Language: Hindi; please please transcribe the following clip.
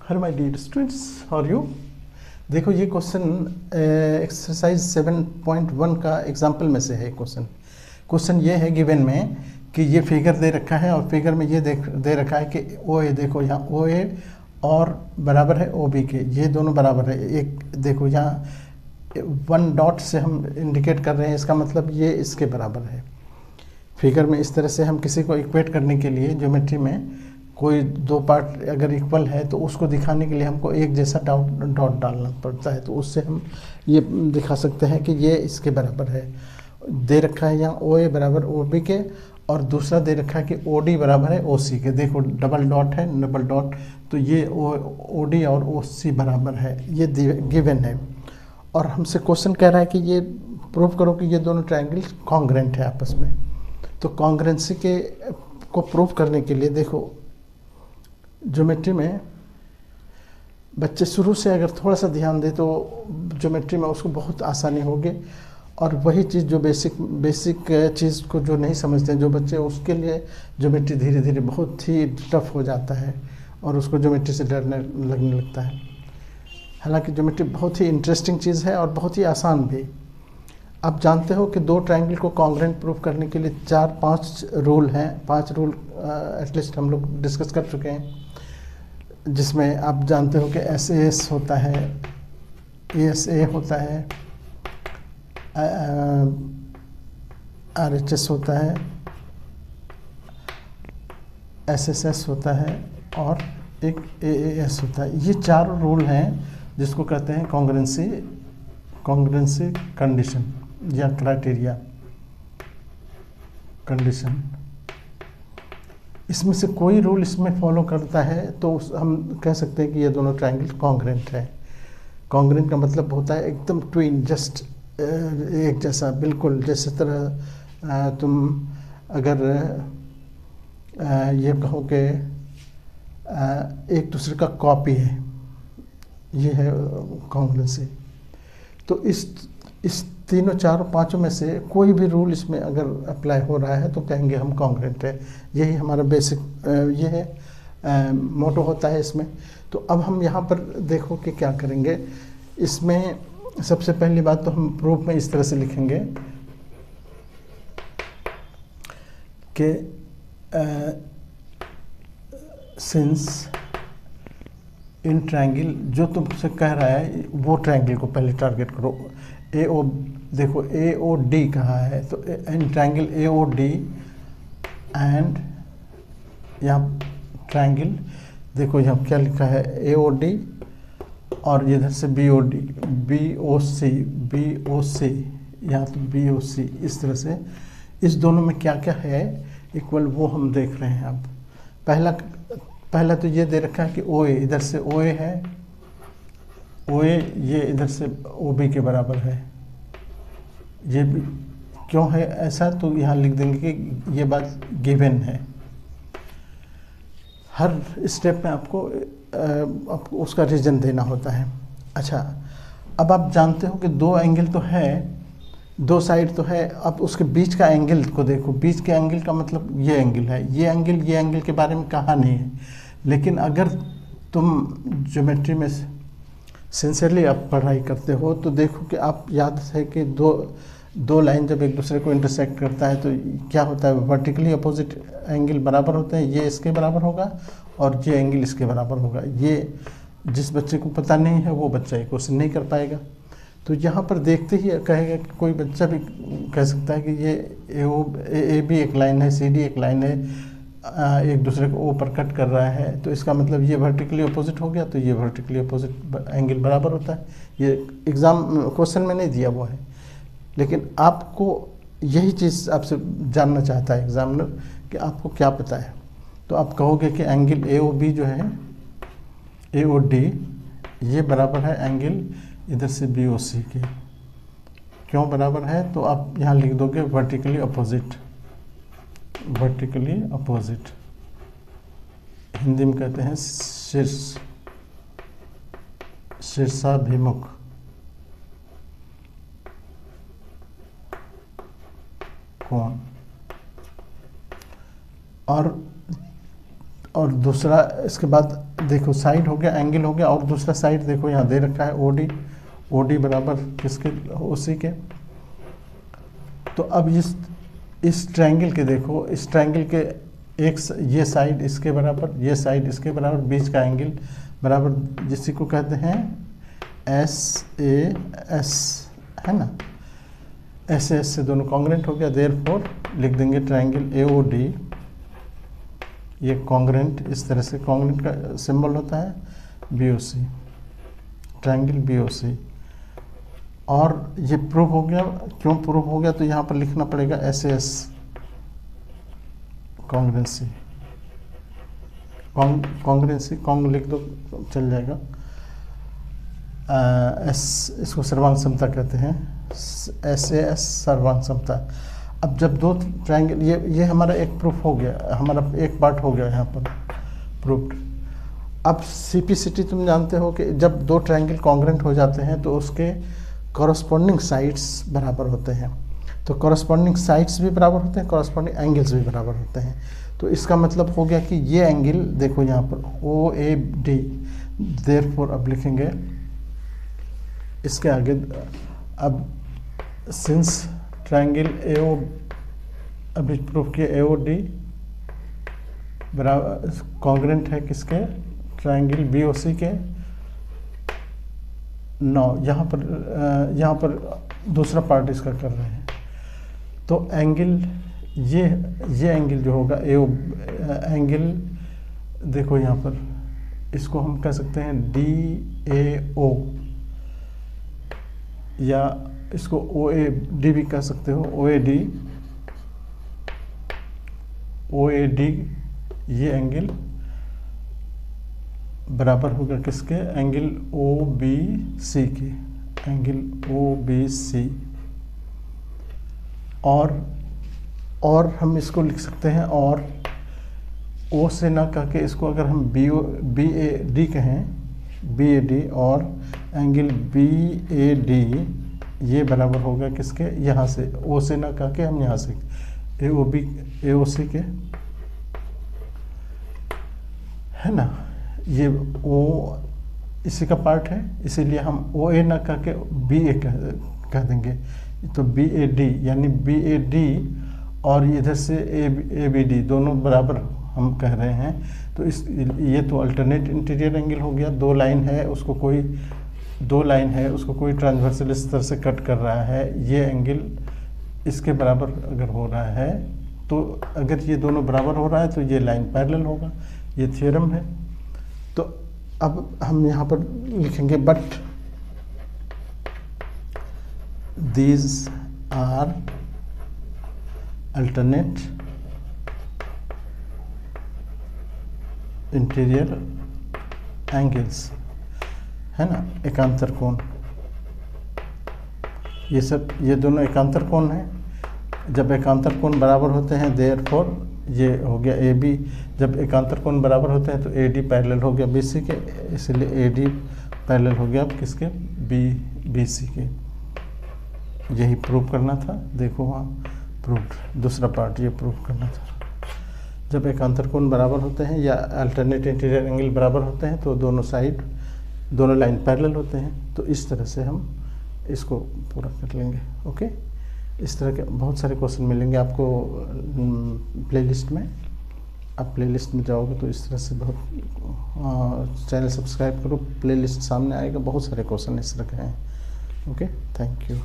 Hello my dear students, how are you. देखो ये क्वेश्चन एक्सरसाइज 7.1 का एग्जाम्पल में से है। क्वेश्चन ये है गिवन में कि ये फिगर दे रखा है और फिगर में ये दे रखा है कि ओ ए, देखो यहाँ ओ ए और बराबर है ओ बी के, ये दोनों बराबर है। एक देखो यहाँ 1 डॉट से हम इंडिकेट कर रहे हैं, इसका मतलब ये इसके बराबर है। फिगर में इस तरह से हम किसी को इक्वेट करने के लिए ज्योमेट्री में कोई दो पार्ट अगर इक्वल है तो उसको दिखाने के लिए हमको एक जैसा डॉट डालना पड़ता है, तो उससे हम ये दिखा सकते हैं कि ये इसके बराबर है। दे रखा है यहाँ ओ ए बराबर ओ बी के और दूसरा दे रखा है कि ओ डी बराबर है ओ सी के। देखो डबल डॉट है, डबल डॉट, तो ये ओ डी और ओ सी बराबर है, ये गिवन है। और हमसे क्वेश्चन कह रहा है कि ये प्रूव करो कि ये दोनों ट्रायंगल कॉन्ग्रेंट है आपस में। तो कॉन्ग्रेंसी को प्रूव करने के लिए देखो ज्योमेट्री में बच्चे शुरू से अगर थोड़ा सा ध्यान दे तो ज्योमेट्री में उसको बहुत आसानी होगी। और वही चीज़ जो बेसिक चीज़ को जो नहीं समझते हैं जो बच्चे, उसके लिए ज्योमेट्री धीरे धीरे बहुत ही टफ हो जाता है और उसको ज्योमेट्री से डरने लगने लगता है। हालांकि ज्योमेट्री बहुत ही इंटरेस्टिंग चीज़ है और बहुत ही आसान भी। आप जानते हो कि दो ट्रायंगल को कॉन्ग्रेंट प्रूफ करने के लिए 4-5 रूल हैं। 5 रूल एटलीस्ट हम लोग डिस्कस कर चुके हैं, जिसमें आप जानते हो कि एस एस होता है, एस ए होता है, आर एच एस होता है, एस एस एस होता है और एक ए एस होता है। ये 4 रूल हैं जिसको कहते हैं कॉन्ग्रेंसी कंडीशन या क्राइटेरिया कंडीशन। इसमें से कोई रूल इसमें फॉलो करता है तो हम कह सकते हैं कि ये दोनों ट्रायंगल कॉन्ग्रेंट है। कॉन्ग्रेंट का मतलब होता है एकदम ट्विन, जस्ट एक जैसा, बिल्कुल जैसे तरह तुम अगर ये कहो कि एक दूसरे का कॉपी है, ये है कॉन्ग्रेंसी। तो इस तीनों चारों पांचों में से कोई भी रूल इसमें अगर अप्लाई हो रहा है तो कहेंगे हम कॉन्ग्रेंट है। यही हमारा बेसिक ये है मोटो होता है इसमें। तो अब हम यहाँ पर देखो कि क्या करेंगे। इसमें सबसे पहली बात तो हम प्रूफ में इस तरह से लिखेंगे कि सिंस इन ट्रायंगल, जो तुमसे कह रहा है वो ट्रायंगल को पहले टारगेट करो। ए ओ, देखो ए ओ डी कहा है, तो in triangle A O D and यहाँ ट्रायंगल, देखो यहाँ क्या लिखा है ए ओ डी और इधर से B O D, B O C, यहाँ तो बी ओ सी, इस तरह से इस दोनों में क्या क्या है इक्वल वो हम देख रहे हैं। अब पहला तो ये दे रखा है कि ओ ए, इधर से ओ ए है, ओ ए ये इधर से ओ बी के बराबर है। ये भी क्यों है ऐसा, तो यहाँ लिख देंगे कि ये बात गिवन है। हर स्टेप में आपको उसका रीजन देना होता है। अच्छा, अब आप जानते हो कि दो एंगल तो है, दो साइड तो है। अब उसके बीच का एंगल को देखो, बीच के एंगल का मतलब ये एंगल है, ये एंगल के बारे में कहा नहीं है। लेकिन अगर तुम ज्योमेट्री में सिंसियरली आप पढ़ाई करते हो तो देखो कि आप याद है कि दो लाइन जब एक दूसरे को इंटरसेक्ट करता है तो क्या होता है, वर्टिकली अपोजिट एंगल बराबर होते हैं। ये इसके बराबर होगा और ये एंगल इसके बराबर होगा। ये जिस बच्चे को पता नहीं है वो बच्चा ये क्वेश्चन नहीं कर पाएगा। तो यहाँ पर देखते ही कहेगा कि कोई बच्चा भी कह सकता है कि ये ए बी एक लाइन है, सी डी एक लाइन है, एक दूसरे को ओ पर कट कर रहा है, तो इसका मतलब ये वर्टिकली अपोजिट हो गया, तो ये वर्टिकली अपोजिट एंगल बराबर होता है। ये एग्ज़ाम क्वेश्चन में नहीं दिया हुआ है, लेकिन आपको यही चीज़ आपसे जानना चाहता है एग्जामिनर कि आपको क्या पता है। तो आप कहोगे कि एंगल ए ओ बी जो है, ए ओ डी, ये बराबर है एंगल इधर से बी ओ सी के। क्यों बराबर है, तो आप यहाँ लिख दोगे vertically opposite, vertically opposite, Hindi में कहते हैं शीर्षाभिमुख। कोण। और दूसरा इसके बाद देखो साइड हो गया, एंगल हो गया, और दूसरा साइड देखो यहाँ दे रखा है ओडी, ओडी बराबर किसके, ओसी के। तो अब इस ट्रायंगल के देखो, इस ट्रायंगल के ये साइड इसके बराबर, ये साइड इसके बराबर, बीच का एंगल बराबर, जिसी को कहते हैं SAS, है ना। SAS से दोनों कॉन्ग्रेंट हो गया, देयरफॉर लिख देंगे ट्रायंगल AOD, ये कॉन्ग्रेंट, इस तरह से कॉन्ग्रेंट का सिंबल होता है BOC, ट्रायंगल BOC। और ये प्रूव हो गया। क्यों प्रूव हो गया? तो यहाँ पर लिखना पड़ेगा SAS कॉन्ग्रेंसी, कॉन्ग्रेंसी, कॉन्ग लिख दो तो चल जाएगा। इसको सर्वांग समता कहते हैं, SAS सर्वांग समता। अब जब दो ट्रायंगल, ये हमारा एक प्रूफ हो गया, हमारा एक पार्ट हो गया यहाँ पर प्रूफ्ड। अब CPCT तुम जानते हो कि जब दो ट्रायंगल कॉन्ग्रेंट हो जाते हैं तो उसके कॉरस्पॉन्डिंग साइड्स बराबर होते हैं। तो कॉरस्पॉन्डिंग साइड्स भी बराबर होते हैं, कॉरस्पॉन्डिंग एंगल्स भी बराबर होते हैं। तो इसका मतलब हो गया कि ये एंगल देखो यहाँ पर OAD, देयरफॉर अब लिखेंगे इसके आगे, अब सिंस ट्रायंगल AO, अभी प्रूफ किया AOD बराबर कॉन्ग्रेंट है किसके, ट्रायंगल BOC के। यहाँ पर दूसरा पार्ट इसका कर रहे हैं। तो एंगल ये एंगल जो होगा एंगल देखो यहाँ पर, इसको हम कह सकते हैं DAO, या इसको OAD भी कह सकते हो, OAD ये एंगल बराबर होगा किसके, एंगल OBC के, एंगल OBC। और हम इसको लिख सकते हैं, और O से ना कह के इसको अगर हम BAD कहें, BAD, और एंगल BAD ये बराबर होगा किसके, यहाँ से O से ना कह के हम यहाँ से AOC के, है ना। ये O इसी का पार्ट है, इसीलिए हम OA ना कह के BA कह देंगे। तो BAD यानी BAD, और इधर से ABD दोनों बराबर हम कह रहे हैं। तो ये तो अल्टरनेट इंटीरियर एंगल हो गया। दो लाइन है उसको कोई ट्रांसवर्सल इस तरह से कट कर रहा है, ये एंगल इसके बराबर अगर हो रहा है, तो अगर ये दोनों बराबर हो रहा है तो ये लाइन पैरेलल होगा, ये थ्योरम है। तो अब हम यहाँ पर लिखेंगे but these are alternate interior angles, है ना, एकांतर कोण। ये दोनों एकांतर कोण हैं। जब एकांतर कोण बराबर होते हैं देयरफॉर ये हो गया AB, जब एकांतर कोण बराबर होते हैं तो AD पैरेलल हो गया BC के, इसलिए AD पैरेलल हो गया किसके, BC के। यही प्रूव करना था। देखो वहाँ प्रूव्ड, दूसरा पार्ट ये प्रूव करना था। जब एकांतर कोण बराबर होते हैं या अल्टरनेट इंटीरियर एंगल बराबर होते हैं तो दोनों लाइन पैरेलल होते हैं। तो इस तरह से हम इसको पूरा कर लेंगे। ओके, इस तरह के बहुत सारे क्वेश्चन मिलेंगे आपको प्लेलिस्ट में। आप प्लेलिस्ट में जाओगे तो इस तरह से बहुत, चैनल सब्सक्राइब करो, प्लेलिस्ट सामने आएगा, बहुत सारे क्वेश्चन इस तरह के हैं। Okay, thank you.